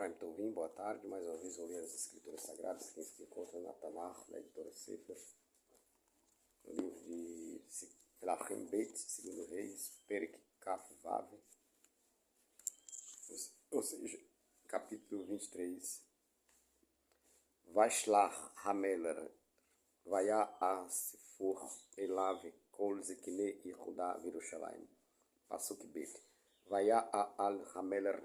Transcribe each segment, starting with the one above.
Aharon Tovim, boa tarde. Mais uma vez vou ler as Escrituras Sagradas que se encontram na Tanakh, da editora Sefer, no livro de Melachim Beit, segundo Reis, Perek Kaf Vav, ou seja, capítulo 23. Vaishlach Hameler, Vaya a Sifur Elav Kol Zekine Yehuda Virushalayim. Pasuk Bet. Vaya a al Hameler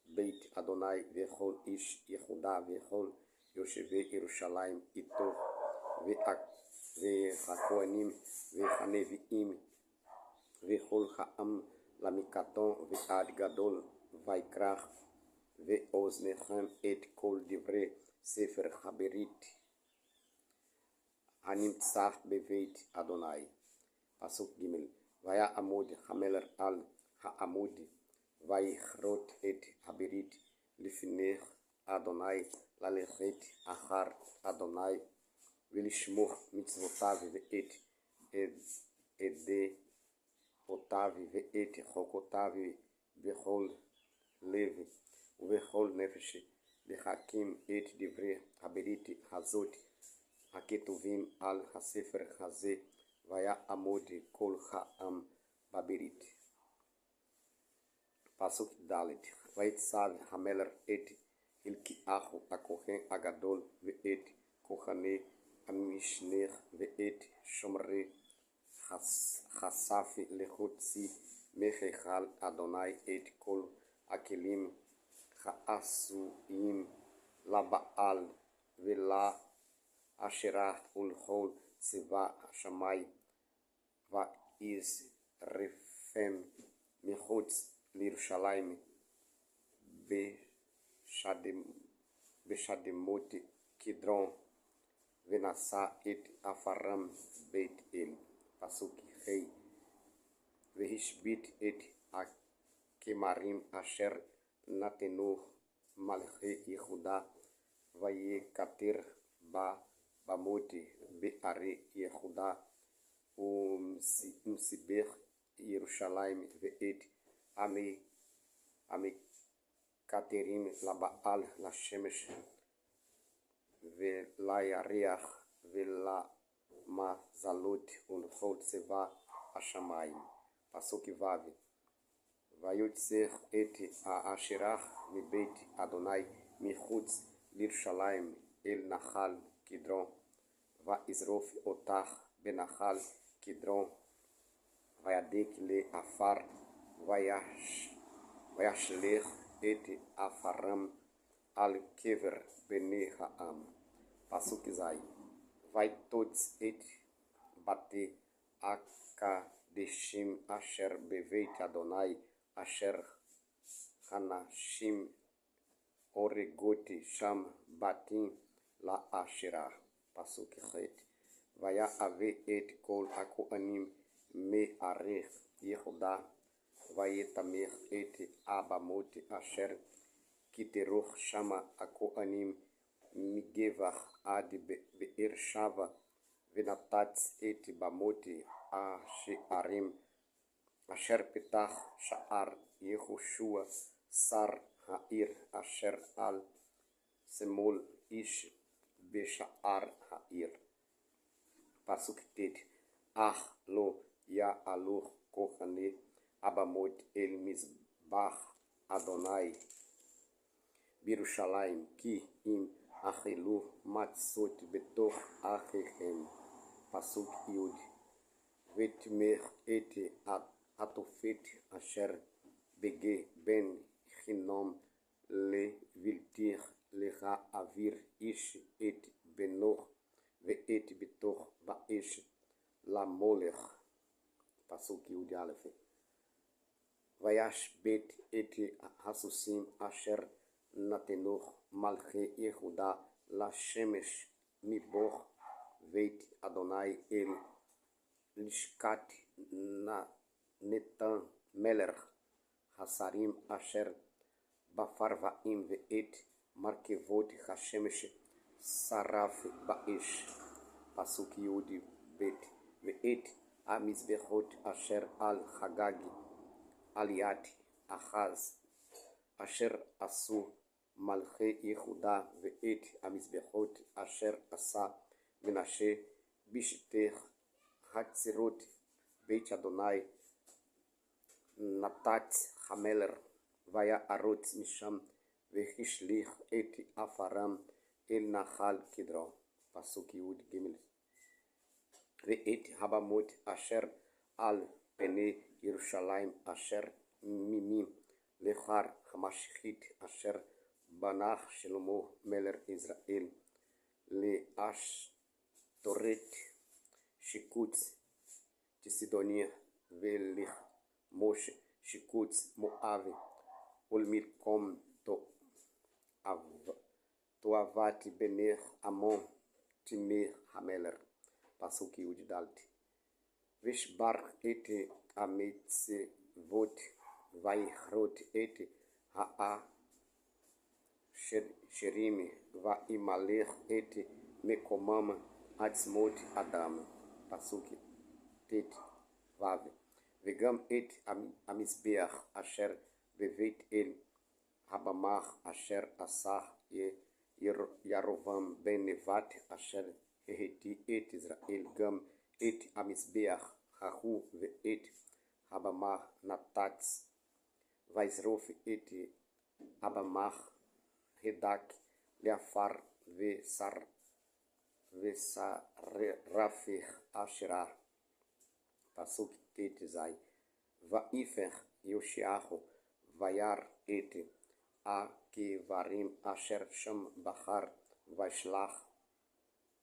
Beit Adonai Vechol Ish Yehuda Vechol Yosheve Yerushalayim Ito Vehakoanim Vehaneviim Vechol Ha'am Lamikaton Ve'ad Gadol Vaikrach Ve'oznechem Et Kol Divre Sefer Haberit Hanimtsach Beveit Adonai. Pasuk Gimel. Vaya Amud Hameler al Ha'amud Vaichrot et Haberit Lifnech Adonai Lalechet Achar Adonai Vilishmoch Mitzvotav Ve'et Ede Otav Ve'et Chokotav Bechol Lev Vechol Nefesh Lechakim Et Divre Haberit Hazot Haketuvim al Hasefer Haze Vaya Amod Kol Ha'am Baberit. Pasuk Dalet. Vaitzav Hameler et Hilkiahu Akohen Agadol Ve'et Kohane Amishner Ve'et Shomre Chasafi Lechotzi Mechechal Adonai Et Kol Akelim Chaasuim Labaal Vela Asherah Ulchol Seva Shamai Vaiz Refem Mechotz Lirushalayim Beshademot Kidron Venasa et Afaram Beit El. Pasuk Hei. Vehishbit et Akemarim Asher Natenu Malche Yehuda Vayekater Ba Bamoti Be'are Yehuda Umsiber Yerushalayim Ve'et Ame Katerim Labaal Lashemesh Velayareach Vela Mazalot Ulchot Seva Hashamayim. Pasuk Vav. Vayotzer et Asherach Mibeit Adonai Michutz Lirushalayim El Nachal Kidron Vaizrof Otach Benachal Kidron Vayadek Le Afar Vayashlech et Afaram al Kever Bene Ha'am. Pasuk Zai. Vaitotz et Bate Akadeshim Asher Beveit Adonai Asher Hanashim Oregoti Sham Batim La Asherah. Pasuk Chet. Vaya Ave et Kol Akoanim Me Arech Yehuda Vayetamech et Abamot Asher Kiteroch Shama Akoanim Migevach Ad Be'er Shava Venatatz et Bamoti Ashearim Asher Petach Sha'ar Yehoshua Sar Ha'ir Asher Al Semol Ish Besha'ar Ha'ir. Pasuk Tet. Lo Ya Aloch Kohane Abamot El Mizbach Adonai Birushalayim Ki Im Achelu Matzot Betoch Achechem. Pasuk Yud. Vetmer et Atofet Asher Bege Ben Chinom Le Viltir Lecha Avir Ish et Benoch Ve'et Betoch Ba'esh La Molech. Pasuk Yud Aleph. Vayash Bet et Hasusim Asher Natenoch Malche Yehuda La Shemesh Miboch Veit Adonai El Lishkat Netan Meler Hasarim Asher Bafarvaim Ve'et Markevot Hashemesh Saraf Ba'esh. Pasuk Yud Bet. Ve'et Amizbechot Asher Al Hagagi Aliat Achaz Asher Asu מלכי יהודה ואת המזבחות אשר עשה מנשה בשטח חצרות בית אדוני נתת חמלר ויערוץ משם והשליך את עפרם אל נחל קדרון. פסוק י"ג. ואת הבמות אשר על פני ירושלים אשר מימים לאחר המשחית אשר בנה שלמה מלך ישראל לאשתורית שיקוץ צידוני ולכמוש שיקוץ מואבי ולמלקום תועבת בני עמון תימי המלך. פסוק י"ד. ושבר את המצבות ויכרות את האשרים וימלך את מקומם עצמות אדם. פסוק ט"ו. וגם את המזבח אשר בבית אל הבמה אשר עשה ירבעם בן נבט אשר החטיא את ישראל, גם את המזבח ההוא ואת הבמה נתץ וישרוף את הבמה הדק לעפר ושרף אשרה. פסוק ט"ז. ויפך יאשיהו וירא את הקברים אשר שם בחר וישלח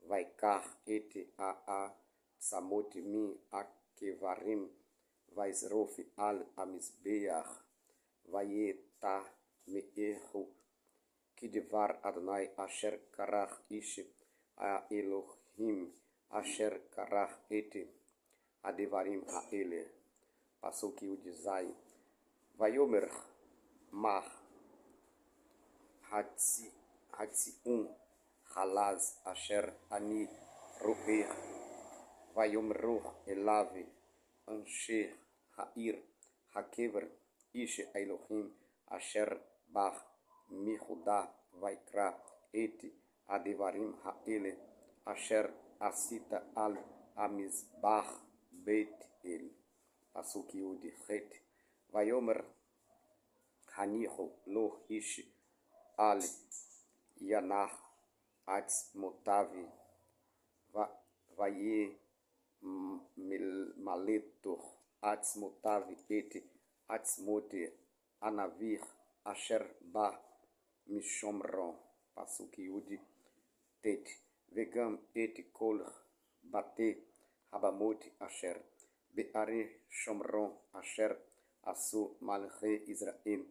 ויקח את העצמות מהקברים וישרוף על המזבח ויטמאהו כדבר אדוני אשר כרך איש האלוהים אשר כרך את הדברים האלה. פסוק י"ז. ויאמר מה הציון חלז אשר אני רואה, ויאמרו אליו אנשי העיר הקבר איש האלוהים אשר בא מיהודה ויקרא את הדברים האלה אשר עשית על המזבח בית אל. פסוק י"ח. ויאמר הניחו לו איש על ינח עצמותיו וימלטו עצמותיו את עצמות הנביא אשר בא משומרון. פסוק י"ט. וגם את כל בתי הבמות אשר בערי שומרון אשר עשו מלכי ישראל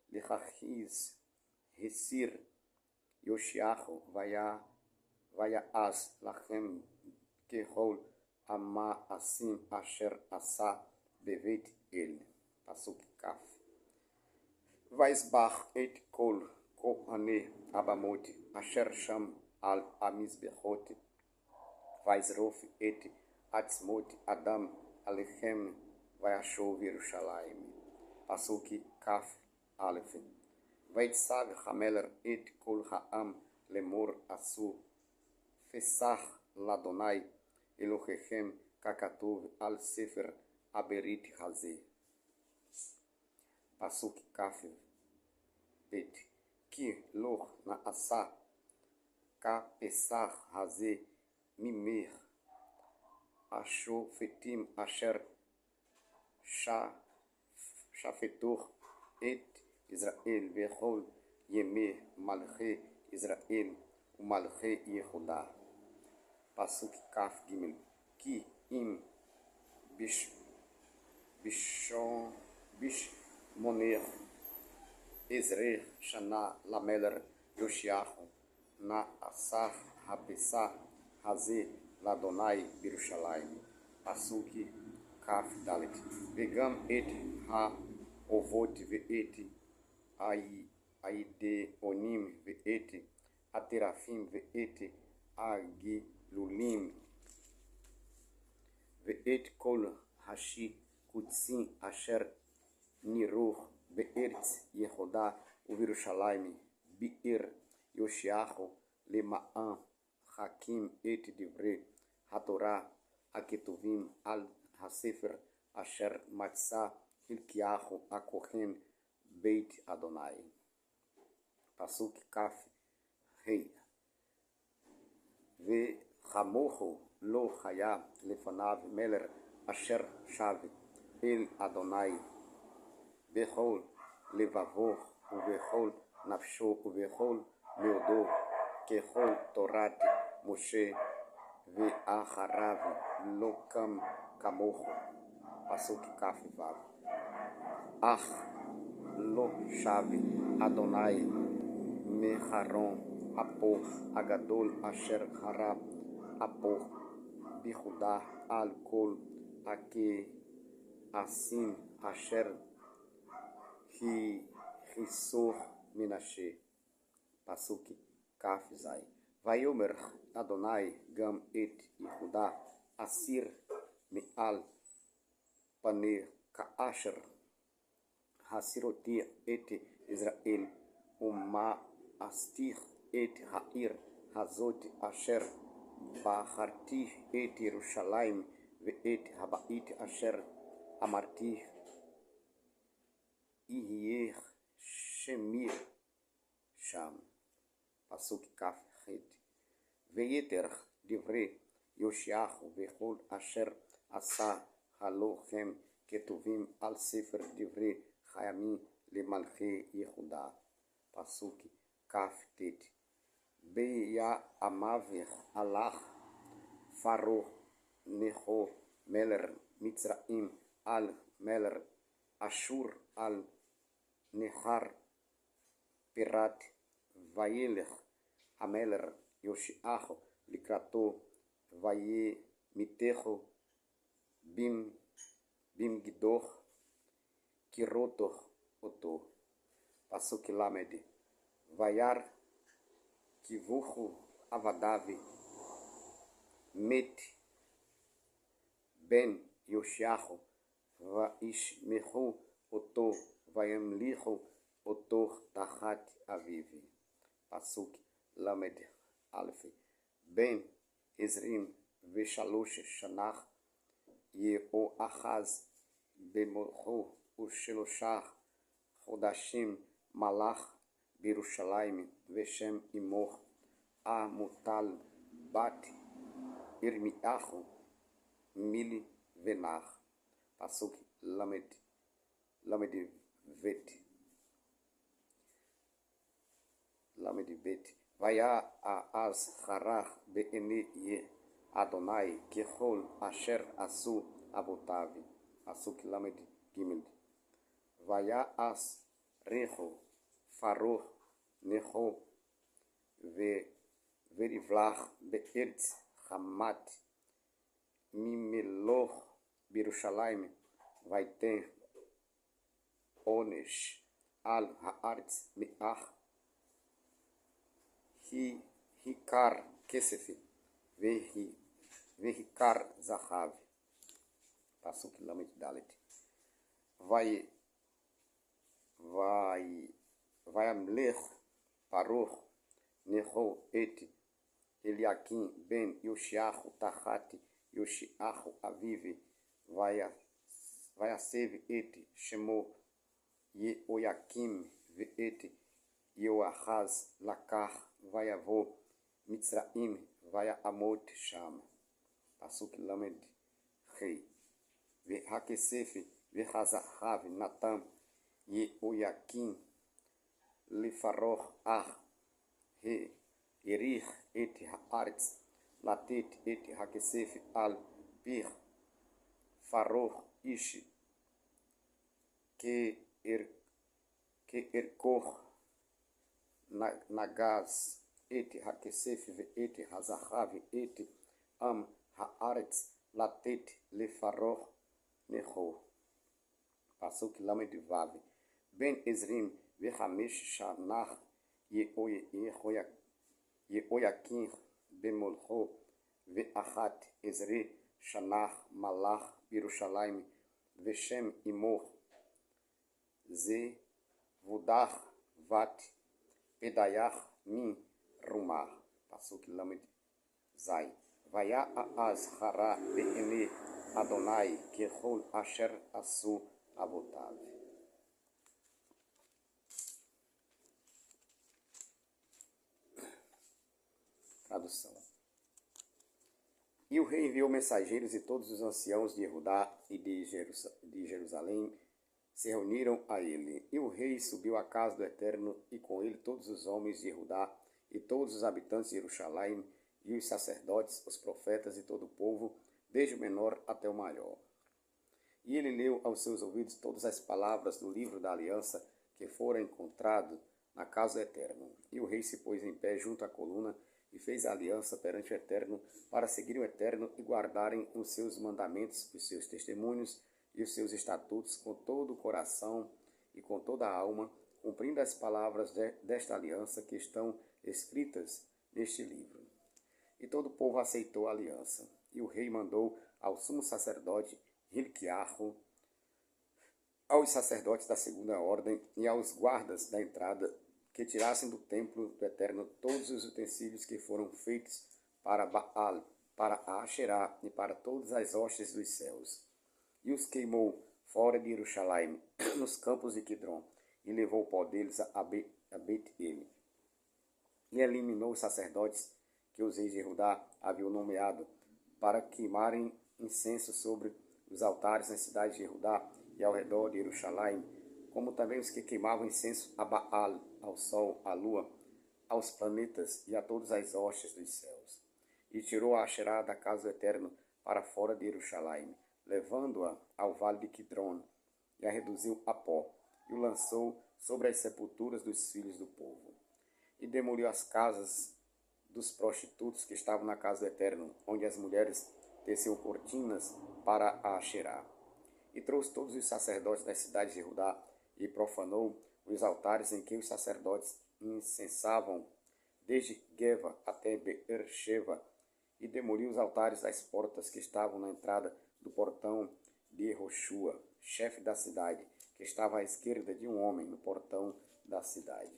להכעיס הסיר יאשיהו ויעש לכם ככל המעשים אשר עשה בבית אל. פסוק כ'. ויזבח את כל כהני הבמות אשר שם על המזבחות וישרוף את עצמות אדם עליכם וישוב ירושלים. פסוק כ"א. ויצו המלך את כל העם לאמור עשו פסח לאדוני אלוהיכם ככתוב על ספר הברית הזה. פסוק כ"ב. כי לא נעשה כפסח הזה ממך השופטים אשר שפטו את ישראל וכל ימי מלכי ישראל ומלכי יהודה. פסוק כ"ג. כי אם ב18 שנה למלך יאשיהו נעשה הפסח הזה לאדוני בירושלים. פסוק כ"ד. וגם את האובות ואת הידעונים ואת הטרפים ואת הגילולים ואת כל השיקוצים אשר נראו Be'eretz Yehuda Uvirushalayim Bi'ir Yoshiahu Lema'an Hakim Et Divrei HaTorah Aketuvim Al HaSefer Asher Matzah Hilkiahu Akohen Beit Adonai. Pasuk Kaf Rei Ve'chamohu Lo Chaya Lefanav Meler Asher Shav El Adonai Bechol Levavo Ubechol Nafsho Ubechol Meodo Kechol Torat Moshe Ve'acharav Lokam Kamohu. Pasuk Kaf Vav Ach Lo Shav Adonai Mecharon Apo Agadol Asher Hara Apo Bihuda Al Kol Ake Asim Asher Hisor Menashe. Pasuk Kaf Zai Vayomer Adonai Gam Et Yehuda Asir Me'al Panir Kaasher Hasirotir Et Israel Uma Astir Et Ha'ir Hazot Asher Baharti Et Yerushalayim Ve'et Habait Asher Amarti Iyer Shemir Sham. Pasuk Kaf Het Veyeter Divrei Yoshiahu Vechol Asher Asa Halochem Ketuvim Al Sefer Divrei Chayami Lemalchei Yehuda. Pasuk Kaf Tet Beya Amaver Alach Faro Neho Meler Mitzraim Al Meler Ashur Al Nehar Pirat Vayelech Hameler Yoshiahu Likrato Vaye Mitecho Bim Gidoch Kiroto Oto. Pasuk Lamed Vayar Kivuchu Avadavi Met Ben Yoshiahu Vaishmechu Oto Vayamlichu Oto Tachat Avivi. Pasuk Lamed Alef Ben Ezrim Veshalosh Shanach Yehoachaz Bemochu Usheloshach Chodashim Malach Birushalayim Veshem Imoch Amutal Bat Irmiachu Mili Venach. Pasuk Lamed Bet Vaya Az Harach Be'ene Ye Adonai Kechol Asher Asu Abotavi. Pasuk Lamed Gimel Vaya Az Recho Faroch Necho Verivlach Be'eretz Hamat Mimeloch Birushalayim Vaiten Onesh Al Haaretz Me'ach Hikar Kesefi Vehikar Zahav. Pasuk Lamed Dalet Vayamlech Paroch Neho Et Eliakim Ben Yoshiahu Tachati Yoshiahu Avivi Vayasev Et Shemo Yehoyakim Ve'et Yehoachaz Lakach Vayavo Mitzraim Vaya Amot Sham. Pasuk Lamed Chei Vehakesef Vehazahav Natam Yehoyakim Lefaroch He Erich Et Haaretz Latet Et Hakesef Al Pir Faroch Ishi Ke Erkoch Nagaz Et Hakesef Et Hazahav Et Am Haaretz Latet Lefaroch Necho. Pasuk Lamed Vav Ben Ezrim Vechamesh Shanach Yehoyakim Bemolcho Ve'achat Ezri Shanach Malach Birushalayim Veshem Imoch Zevudah, Vat, Pedayah, Min, Rumah. Pasuk Lamed Zai. Vaya Aaz Hara Be'ene Adonai Kehol Asher Asu Abotav. Tradução. E o rei enviou mensageiros, e todos os anciãos de Judá e de Jerusalém se reuniram a ele. E o rei subiu à casa do Eterno, e com ele todos os homens de Judá e todos os habitantes de Jerusalém, e os sacerdotes, os profetas e todo o povo, desde o menor até o maior. E ele leu aos seus ouvidos todas as palavras do livro da aliança que fora encontrado na casa do Eterno. E o rei se pôs em pé junto à coluna e fez a aliança perante o Eterno, para seguirem o Eterno e guardarem os seus mandamentos, os seus testemunhos e os seus estatutos com todo o coração e com toda a alma, cumprindo as palavras desta aliança que estão escritas neste livro. E todo o povo aceitou a aliança. E o rei mandou ao sumo sacerdote Hilquiarro, aos sacerdotes da segunda ordem e aos guardas da entrada, que tirassem do templo do Eterno todos os utensílios que foram feitos para Baal, para Asherá e para todas as hostes dos céus. E os queimou fora de Jerusalém, nos campos de Quidron, e levou o pó deles a Bet-El. E eliminou os sacerdotes que os reis de Judá haviam nomeado para queimarem incenso sobre os altares na cidade de Judá e ao redor de Jerusalém, como também os que queimavam incenso a Baal, ao sol, à lua, aos planetas e a todas as hostes dos céus. E tirou a Asherá da casa do Eterno para fora de Jerusalém, levando-a ao vale de Quidron, e a reduziu a pó, e o lançou sobre as sepulturas dos filhos do povo. E demoliu as casas dos prostitutos que estavam na casa do Eterno, onde as mulheres teciam cortinas para a Asherá. E trouxe todos os sacerdotes das cidades de Judá, e profanou os altares em que os sacerdotes incensavam, desde Geva até Beersheba, e demoliu os altares das portas que estavam na entrada do portão de Roshua, chefe da cidade, que estava à esquerda de um homem no portão da cidade.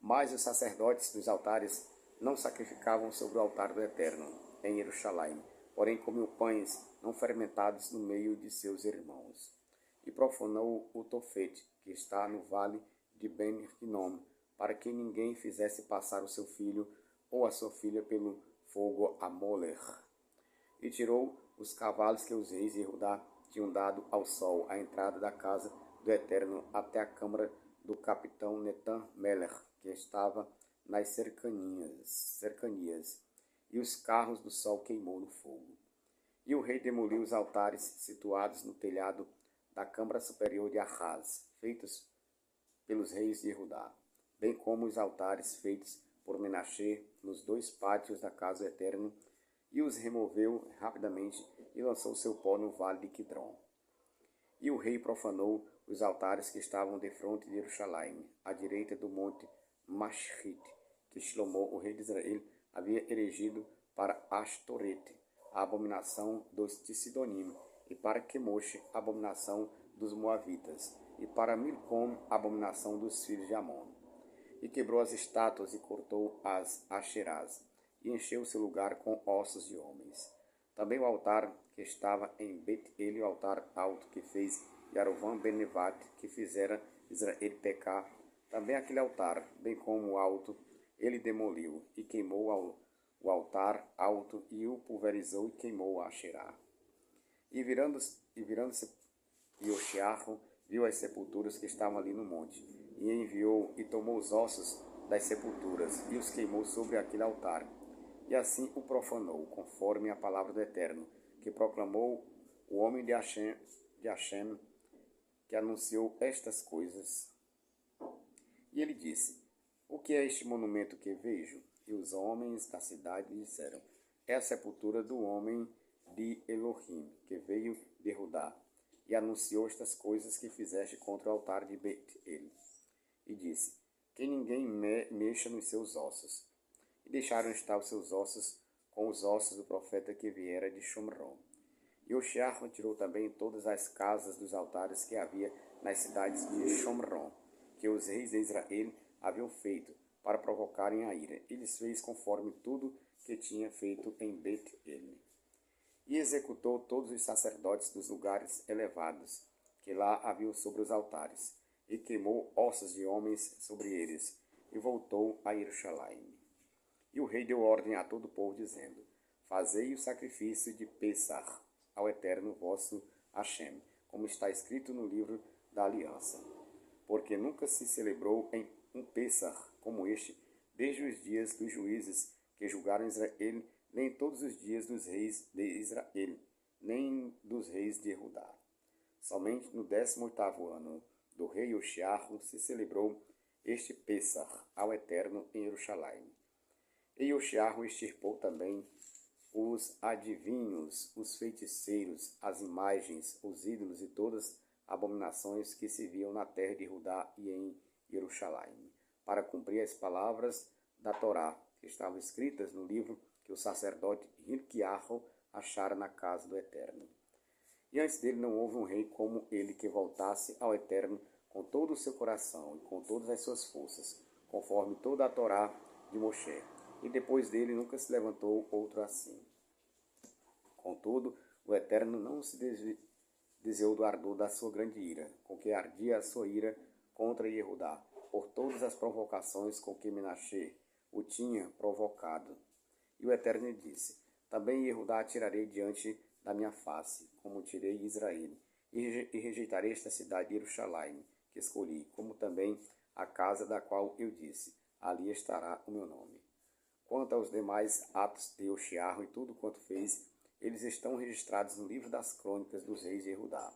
Mas os sacerdotes dos altares não sacrificavam sobre o altar do Eterno, em Jerusalém, porém comiam pães não fermentados no meio de seus irmãos. E profanou o Tofete, que está no vale de Ben-Hinnom, para que ninguém fizesse passar o seu filho ou a sua filha pelo fogo a Moler. E tirou os cavalos que os reis de Judá tinham dado ao sol à entrada da casa do Eterno até a câmara do capitão Netan-Meler, que estava nas cercanias, e os carros do sol queimou no fogo. E o rei demoliu os altares situados no telhado da câmara superior de Ahaz, feitos pelos reis de Judá, bem como os altares feitos por Menachê nos dois pátios da casa do Eterno, e os removeu rapidamente e lançou seu pó no vale de Quidron. E o rei profanou os altares que estavam defronte de Jerusalém, à direita do monte Mashrit, que Shlomo, o rei de Israel, havia erigido para Ashtorete, a abominação dos Sidonim, e para Quemosh, a abominação dos Moavitas, e para Milcom, a abominação dos filhos de Amon. E quebrou as estátuas e cortou as Asherás, e encheu seu lugar com ossos de homens. Também o altar que estava em Bet-El, o altar alto que fez Yarovam ben Nevat, que fizera Israel pecar, também aquele altar, bem como o alto, ele demoliu, e queimou o altar alto, e o pulverizou, e queimou a Asherá. E virando-se Yoshiarro, viu as sepulturas que estavam ali no monte, e enviou e tomou os ossos das sepulturas, e os queimou sobre aquele altar. E assim o profanou, conforme a palavra do Eterno, que proclamou o homem de Hashem, que anunciou estas coisas. E ele disse: o que é este monumento que vejo? E os homens da cidade disseram: é a sepultura do homem de Elohim, que veio de Judá, e anunciou estas coisas que fizeste contra o altar de Bet-El. E disse: que ninguém mexa nos seus ossos. E deixaram estar os seus ossos com os ossos do profeta que viera de Shomron. E Oxiarro tirou também todas as casas dos altares que havia nas cidades de Shomron, que os reis de Israel haviam feito, para provocarem a ira. E lhes fez conforme tudo que tinha feito em Bet-El. E executou todos os sacerdotes dos lugares elevados, que lá haviam sobre os altares, e queimou ossos de homens sobre eles, e voltou a Jerusalém. E o rei deu ordem a todo o povo, dizendo: Fazei o sacrifício de Pessah ao Eterno vosso Hashem, como está escrito no livro da aliança. Porque nunca se celebrou em um Pessah como este, desde os dias dos juízes que julgaram Israel, nem todos os dias dos reis de Israel, nem dos reis de Judá. Somente no 18º ano do rei Oxiarro se celebrou este Pessah ao Eterno em Jerusalém. E Oxiarro extirpou também os adivinhos, os feiticeiros, as imagens, os ídolos e todas as abominações que se viam na terra de Judá e em Jerusalém, para cumprir as palavras da Torá, que estavam escritas no livro que o sacerdote Hilquiarro achara na casa do Eterno. E antes dele não houve um rei como ele que voltasse ao Eterno com todo o seu coração e com todas as suas forças, conforme toda a Torá de Moshe. E depois dele nunca se levantou outro assim. Contudo, o Eterno não se desviou do ardor da sua grande ira, com que ardia a sua ira contra Yehudá, por todas as provocações com que Menashe o tinha provocado. E o Eterno disse: Também Yehudá tirarei diante da minha face, como tirei Israel, e rejeitarei esta cidade de Jerusalém, que escolhi, como também a casa da qual eu disse: Ali estará o meu nome. Quanto aos demais atos de Oxiarro e tudo quanto fez, eles estão registrados no livro das crônicas dos reis de Judá.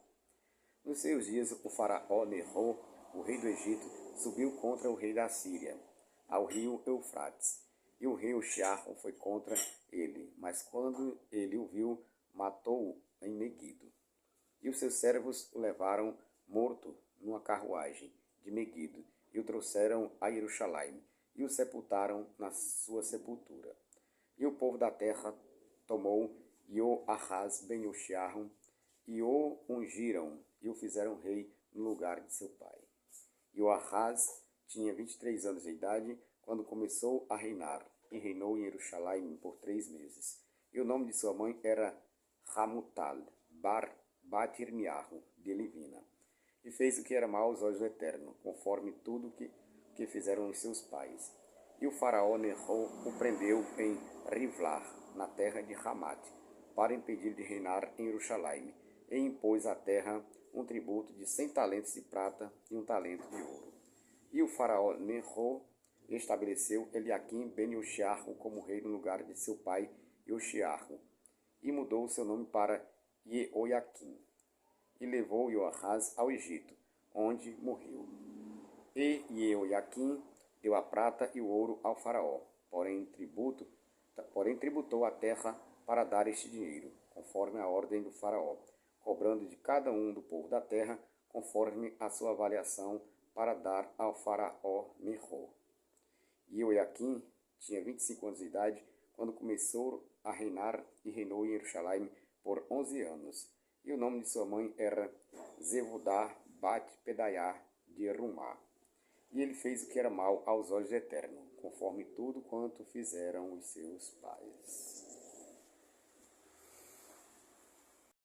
Nos seus dias, o faraó Neró, o rei do Egito, subiu contra o rei da Síria, ao rio Eufrates. E o rei Oxiarro foi contra ele, mas quando ele o viu, matou-o em Megido. E os seus servos o levaram morto numa carruagem de Megido, e o trouxeram a Jerusalém, e o sepultaram na sua sepultura. E o povo da terra tomou Ioahaz ben Oxiarro, e o ungiram, e o fizeram rei no lugar de seu pai. Ioahaz tinha 23 anos de idade quando começou a reinar, e reinou em Jerusalém por 3 meses. E o nome de sua mãe era Hamutal, Bat-Irmiarro, de Livina. E fez o que era mal aos olhos do Eterno, conforme tudo que fizeram os seus pais. E o faraó Neró o prendeu em Rivlar, na terra de Hamat, para impedir de reinar em Jerusalém, e impôs à terra um tributo de 100 talentos de prata e 1 talento de ouro. E o faraó Neró estabeleceu Eliaquim ben Oxiarro como rei no lugar de seu pai Oxiarro, e mudou o seu nome para Jeoiaquim, e levou Ioahaz ao Egito, onde morreu. E Jeoiaquim deu a prata e o ouro ao faraó, porém tributou a terra para dar este dinheiro, conforme a ordem do faraó, cobrando de cada um do povo da terra, conforme a sua avaliação, para dar ao faraó Neró. Jeoiaquim tinha 25 anos de idade quando começou a reinar e reinou em Jerusalém por 11 anos. E o nome de sua mãe era Zebudá Bat-Pedaiá de Rumá. E ele fez o que era mal aos olhos do Eterno, conforme tudo quanto fizeram os seus pais.